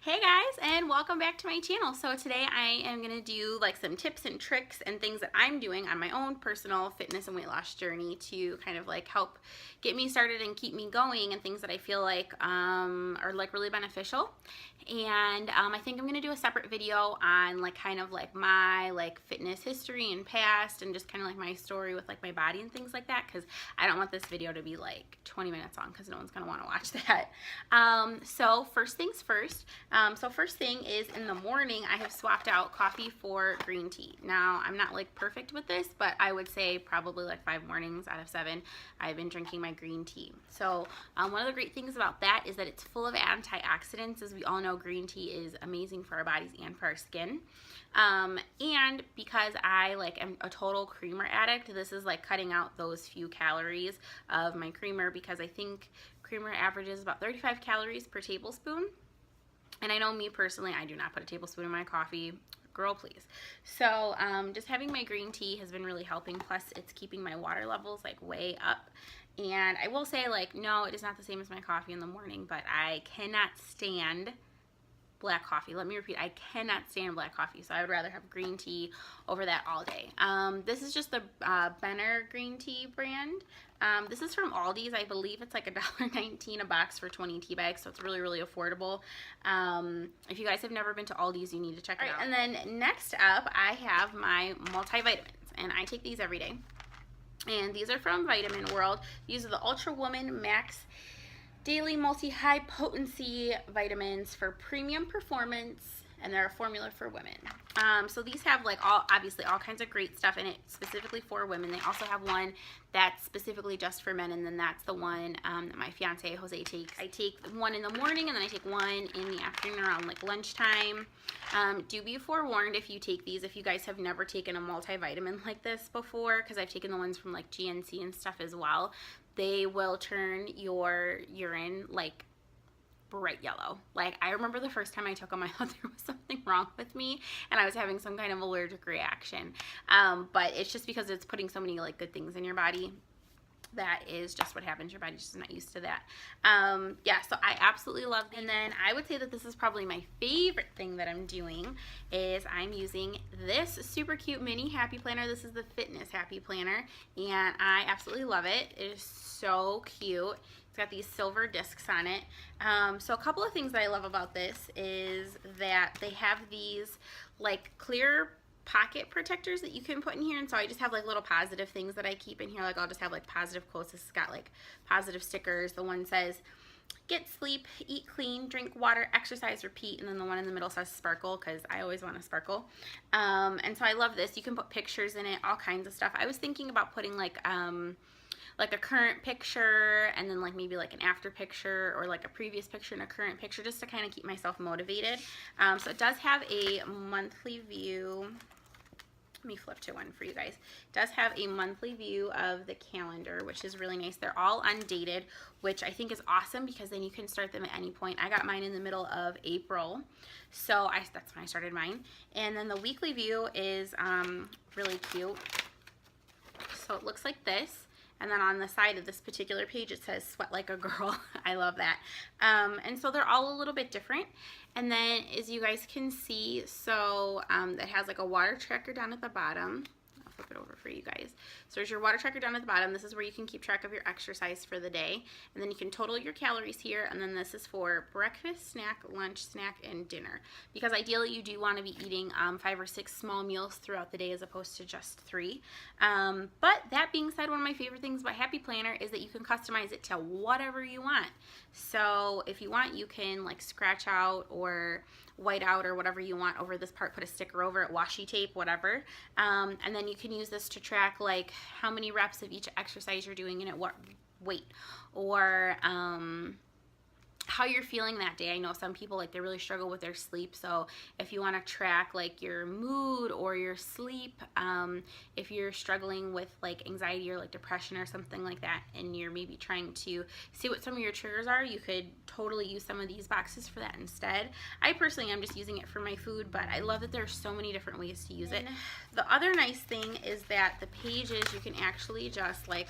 Hey guys, and welcome back to my channel. So today I am going to do like some tips and tricks and things that I'm doing on my own personal fitness and weight loss journey to kind of like help get me started and keep me going, and things that I feel like are like really beneficial. And I think I'm going to do a separate video on like kind of like my like fitness history and past, and just kind of like my story with like my body and things like that, because I don't want this video to be like 20 minutes long because no one's going to want to watch that. So first things first. So first thing is, in the morning I have swapped out coffee for green tea. Now I'm not like perfect with this, but I would say probably like 5 mornings out of 7 I've been drinking my green tea. So one of the great things about that is that it's full of antioxidants. As we all know, green tea is amazing for our bodies and for our skin. And because I like am a total creamer addict, this is like cutting out those few calories of my creamer, because I think creamer averages about 35 calories per tablespoon. And I know me personally, I do not put a tablespoon in my coffee. Girl, please. So just having my green tea has been really helping. Plus, it's keeping my water levels like way up. And I will say, like, no, it is not the same as my coffee in the morning, but I cannot stand black coffee. Let me repeat, I cannot stand black coffee, so I would rather have green tea over that all day. This is just the Benner green tea brand. This is from Aldi's. I believe it's like $1.19 a box for 20 tea bags, so it's really, really affordable. If you guys have never been to Aldi's, you need to check it out. And then next up, I have my multivitamins, and I take these every day. And these are from Vitamin World. These are the Ultra Woman Max Daily Multi-High Potency Vitamins for premium performance, and they're a formula for women. So these have like obviously all kinds of great stuff in it, specifically for women. They also have one that's specifically just for men, and then that's the one that my fiance Jose takes. I take one in the morning, and then I take one in the afternoon around like lunchtime. Do be forewarned if you take these, if you guys have never taken a multivitamin like this before, because I've taken the ones from like GNC and stuff as well. They will turn your urine like bright yellow. Like, I remember the first time I took them, I thought there was something wrong with me and I was having some kind of allergic reaction. But it's just because it's putting so many like good things in your body. That is just what happens. Your body's just not used to that. Yeah, so I absolutely love these. And then I would say that this is probably my favorite thing that I'm doing, is I'm using this super cute mini happy planner. This is the Fitness Happy Planner, and I absolutely love it. It is so cute. It's got these silver discs on it. So a couple of things that I love about this is that they have these like clear pocket protectors that you can put in here, and so I just have like little positive things that I keep in here. Like, I'll just have like positive quotes. This has got like positive stickers. The one says, "Get sleep, eat clean, drink water, exercise, repeat," and then the one in the middle says sparkle, because I always want to sparkle. And so I love this. You can put pictures in it, all kinds of stuff. I was thinking about putting like a current picture, and then like maybe like an after picture, or like a previous picture and a current picture, just to kind of keep myself motivated. So it does have a monthly view. Let me flip to one for you guys. It does have a monthly view of the calendar, which is really nice. They're all undated, which I think is awesome, because then you can start them at any point. I got mine in the middle of April, so that's when I started mine. And then the weekly view is really cute. So it looks like this. And then on the side of this particular page, it says "Sweat Like a Girl." I love that. And so they're all a little bit different. And then, as you guys can see, so it has like a water tracker down at the bottom. I'll flip it over for you guys. So there's your water tracker down at the bottom. This is where you can keep track of your exercise for the day. And then you can total your calories here. And then this is for breakfast, snack, lunch, snack, and dinner. Because ideally you do want to be eating 5 or 6 small meals throughout the day, as opposed to just 3. But that being said, one of my favorite things about Happy Planner is that you can customize it to whatever you want. So if you want, you can like scratch out or white out or whatever you want over this part, put a sticker over it, washi tape, whatever. And then you can use this to track like how many reps of each exercise you're doing and at what weight, or how you're feeling that day. I know some people, like, they really struggle with their sleep, so if you want to track like your mood or your sleep, if you're struggling with like anxiety or like depression or something like that, and you're maybe trying to see what some of your triggers are, you could totally use some of these boxes for that instead. I personally am just using it for my food, but I love that there's so many different ways to use it. The other nice thing is that the pages, you can actually just like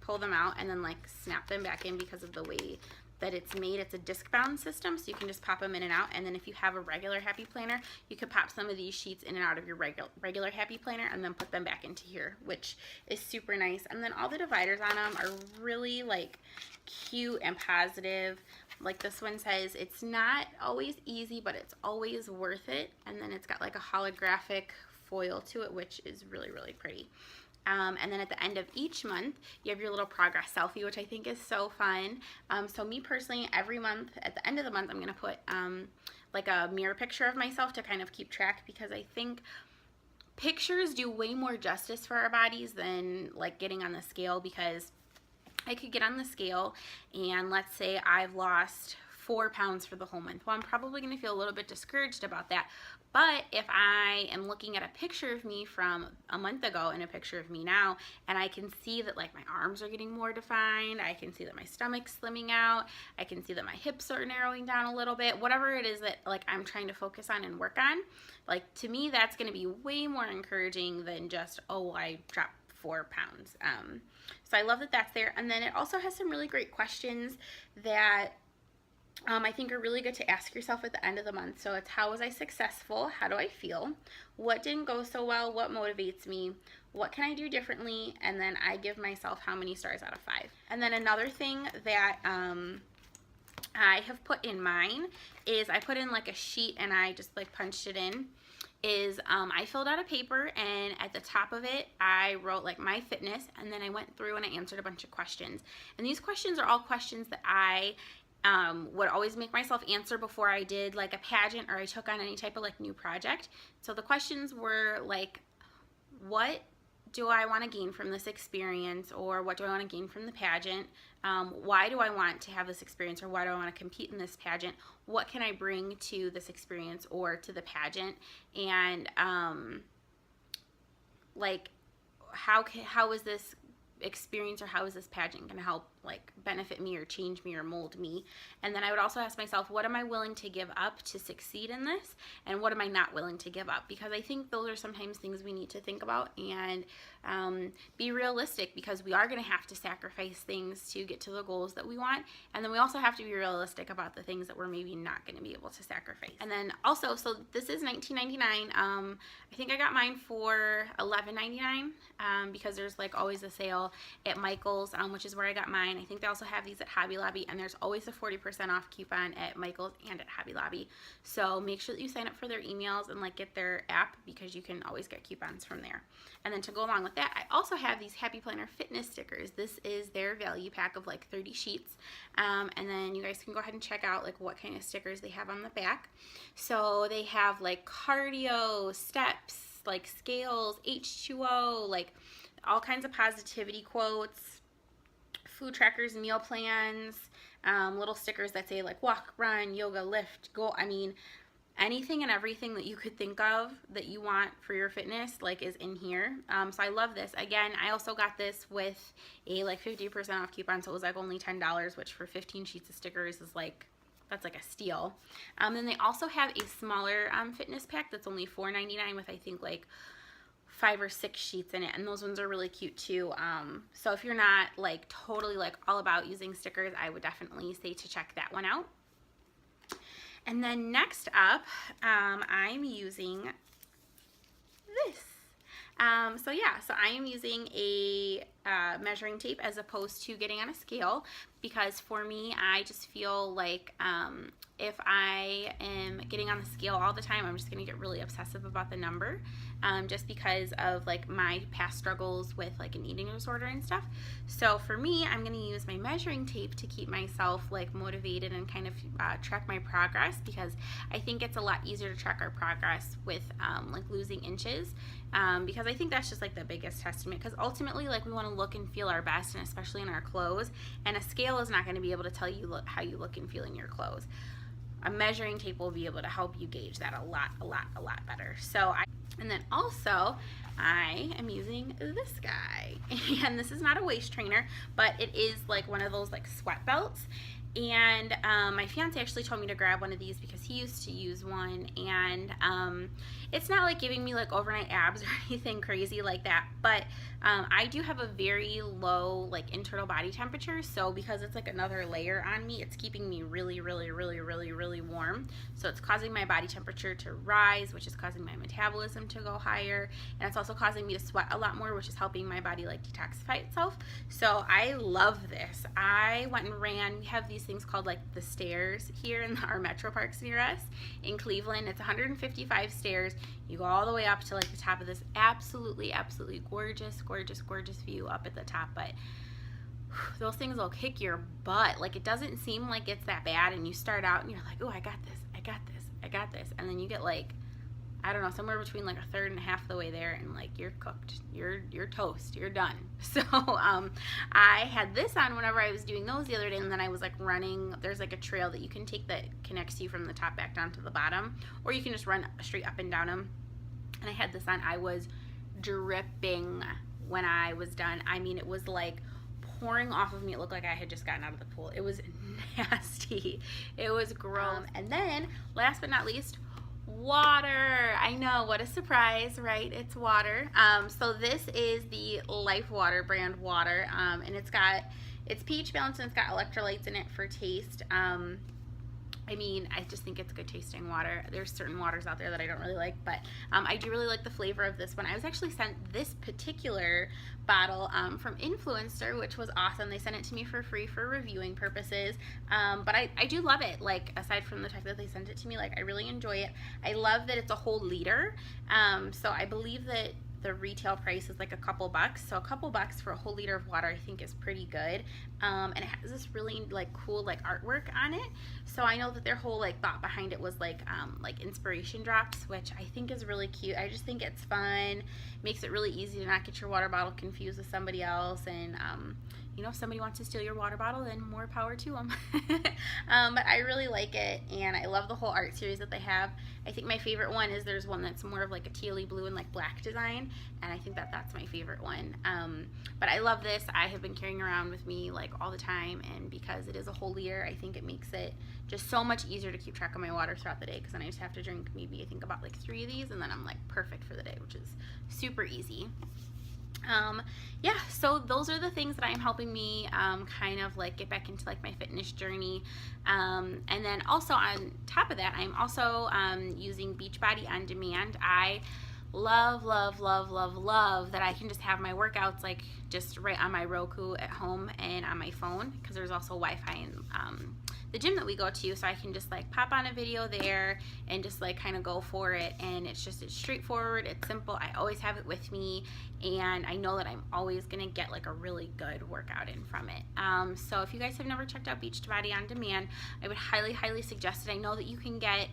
pull them out and then like snap them back in, because of the way that it's made. It's a disc bound system, so you can just pop them in and out. And then if you have a regular Happy Planner, you could pop some of these sheets in and out of your regular Happy Planner and then put them back into here, which is super nice. And then all the dividers on them are really like cute and positive. Like this one says, it's not always easy, but it's always worth it. And then it's got like a holographic foil to it, which is really, really pretty. And then at the end of each month, you have your little progress selfie, which I think is so fun. So me personally, every month, at the end of the month, I'm going to put like a mirror picture of myself to kind of keep track, because I think pictures do way more justice for our bodies than like getting on the scale, because I could get on the scale and let's say I've lost 4 pounds for the whole month. Well, I'm probably going to feel a little bit discouraged about that. But if I am looking at a picture of me from a month ago and a picture of me now, and I can see that like my arms are getting more defined, I can see that my stomach's slimming out, I can see that my hips are narrowing down a little bit, whatever it is that like I'm trying to focus on and work on, like to me that's going to be way more encouraging than just, oh, I dropped 4 pounds. So I love that that's there. And then it also has some really great questions that I think are really good to ask yourself at the end of the month. So it's, how was I successful? How do I feel? What didn't go so well? What motivates me? What can I do differently? And then I give myself how many stars out of 5. And then another thing that I have put in mine is I put in like a sheet and I just like punched it in. I filled out a paper, and at the top of it I wrote like my fitness, and then I went through and I answered a bunch of questions. And these questions are all questions that I would always make myself answer before I did like a pageant or I took on any type of like new project. So the questions were like, what do I want to gain from this experience, or what do I want to gain from the pageant? Why do I want to have this experience, or why do I want to compete in this pageant? What can I bring to this experience or to the pageant? And like how is this experience or how is this pageant going to help like benefit me or change me or mold me? And then I would also ask myself, what am I willing to give up to succeed in this, and what am I not willing to give up? Because I think those are sometimes things we need to think about and be realistic, because we are going to have to sacrifice things to get to the goals that we want. And then we also have to be realistic about the things that we're maybe not going to be able to sacrifice. And then also, so this is $19.99. I think I got mine for $11.99 because there's like always a sale at Michael's, which is where I got mine. I think they also have these at Hobby Lobby, and there's always a 40% off coupon at Michael's and at Hobby Lobby. So make sure that you sign up for their emails and like get their app, because you can always get coupons from there. And then to go along with that, I also have these Happy Planner fitness stickers. This is their value pack of like 30 sheets. And then you guys can go ahead and check out like what kind of stickers they have on the back. So they have like cardio, steps, like scales, H2O, like all kinds of positivity quotes, food trackers, meal plans, little stickers that say like walk, run, yoga, lift, go. I mean, anything and everything that you could think of that you want for your fitness like is in here. So I love this. Again, I also got this with a like 50% off coupon, so it was like only $10, which for 15 sheets of stickers is like, that's like a steal. Then they also have a smaller fitness pack that's only $4.99 with I think like 5 or 6 sheets in it, and those ones are really cute too. So if you're not like totally like all about using stickers, I would definitely say to check that one out. And then next up, I'm using this. So yeah, so I am using a measuring tape as opposed to getting on a scale, because for me, I just feel like if I am getting on the scale all the time, I'm just going to get really obsessive about the number, just because of like my past struggles with like an eating disorder and stuff. So for me, I'm going to use my measuring tape to keep myself like motivated and kind of track my progress, because I think it's a lot easier to track our progress with like losing inches, because I think that's just like the biggest testament, because ultimately like we want to look and feel our best, and especially in our clothes, and a scale is not going to be able to tell you how you look and feel in your clothes. A measuring tape will be able to help you gauge that a lot better. So and then also I am using this guy, and this is not a waist trainer, but it is like one of those like sweat belts. And my fiance actually told me to grab one of these because he used to use one, and it's not like giving me like overnight abs or anything crazy like that, but I do have a very low like internal body temperature, so because it's like another layer on me, it's keeping me really warm. So it's causing my body temperature to rise, which is causing my metabolism to go higher, and it's also causing me to sweat a lot more, which is helping my body like detoxify itself. So I love this. I went and ran. We have these things called like the stairs here in our metro parks near us in Cleveland. It's 155 stairs. You go all the way up to like the top of this absolutely gorgeous view up at the top, but those things will kick your butt. Like, it doesn't seem like it's that bad, and you start out and you're like, oh, I got this, and then you get like, I don't know, somewhere between like a third and half the way there, and like you're cooked, you're toast, you're done. So I had this on whenever I was doing those the other day, and then I was like running. There's like a trail that you can take that connects you from the top back down to the bottom, or you can just run straight up and down them. And I had this on. I was dripping when I was done. I mean, it was like pouring off of me. It looked like I had just gotten out of the pool. It was nasty. It was gross. And then last but not least, water. I know, what a surprise, right? It's water. So this is the LifeWTR brand water, and it's pH balanced, and it's got electrolytes in it for taste. I mean, I just think it's good tasting water. There's certain waters out there that I don't really like, but I do really like the flavor of this one. I was actually sent this particular bottle from Influencer, which was awesome. They sent it to me for free for reviewing purposes, but I do love it. Like, aside from the fact that they sent it to me, like, I really enjoy it. I love that it's a whole liter, so I believe that the retail price is like a couple bucks, so a couple bucks for a whole liter of water I think is pretty good. And it has this really like cool like artwork on it, so I know that their whole like thought behind it was like inspiration drops, which I think is really cute. I just think it's fun, makes it really easy to not get your water bottle confused with somebody else, and you know, if somebody wants to steal your water bottle, then more power to them. But I really like it, and I love the whole art series that they have. I think my favorite one is there's one that's more of like a tealy blue and like black design, and I think that that's my favorite one. But I love this. I have been carrying around with me like all the time, and because it is a whole liter, I think it makes it just so much easier to keep track of my water throughout the day, because then I just have to drink maybe I think about like 3 of these, and then I'm like perfect for the day, which is super easy. Yeah, so those are the things that I'm helping me kind of like get back into like my fitness journey, and then also on top of that, I'm also using Beachbody On Demand. I love that I can just have my workouts like just right on my Roku at home and on my phone, because there's also Wi-Fi in the gym that we go to, so I can just like pop on a video there and just like kind of go for it. And it's straightforward, it's simple. I always have it with me, and I know that I'm always gonna get like a really good workout in from it. So if you guys have never checked out Beachbody On Demand, I would highly suggest it. I know that you can get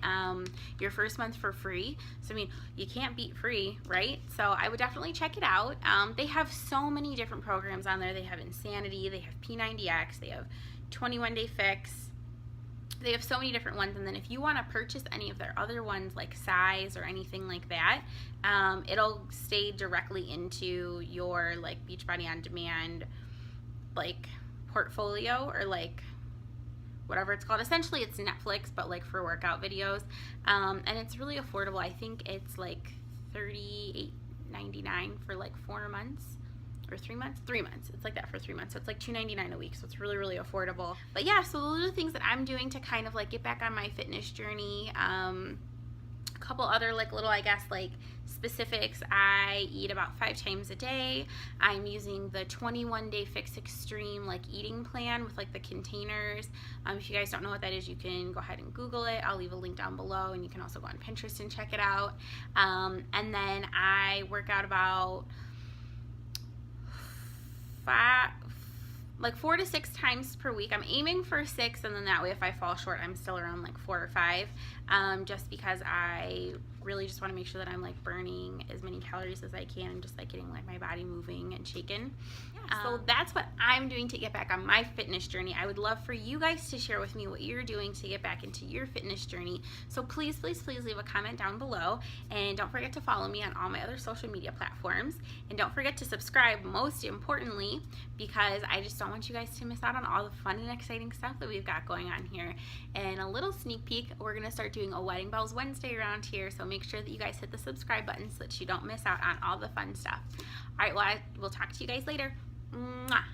your first month for free, so I mean, you can't beat free, right? So I would definitely check it out. They have so many different programs on there. They have Insanity, they have P90X, they have 21 Day Fix. They have so many different ones, and then if you want to purchase any of their other ones like Size or anything like that, it'll stay directly into your like Beachbody On Demand like portfolio, or like whatever it's called. Essentially it's Netflix, but like for workout videos, and it's really affordable. I think it's like $38.99 for like 4 months. Or 3 months? 3 months. It's like that for 3 months. So it's like $2.99 a week. So it's really affordable. But yeah, so those are the things that I'm doing to kind of like get back on my fitness journey. A couple other like little, I guess, like specifics. I eat about 5 times a day. I'm using the 21 Day Fix Extreme like eating plan with like the containers. If you guys don't know what that is, you can go ahead and Google it. I'll leave a link down below, and you can also go on Pinterest and check it out. And then I work out about 4 to 6 times per week. I'm aiming for 6, and then that way if I fall short, I'm still around like 4 or 5, just because I really just want to make sure that I'm like burning as many calories as I can, and just like getting like my body moving and shaking. Yeah, so that's what I'm doing to get back on my fitness journey. I would love for you guys to share with me what you're doing to get back into your fitness journey. So please leave a comment down below, and don't forget to follow me on all my other social media platforms, and don't forget to subscribe, most importantly, because I just don't want you guys to miss out on all the fun and exciting stuff that we've got going on here. And a little sneak peek, we're gonna start doing a Wedding Bells Wednesday around here, so make make sure that you guys hit the subscribe button so that you don't miss out on all the fun stuff. All right, well, I will talk to you guys later. Mwah.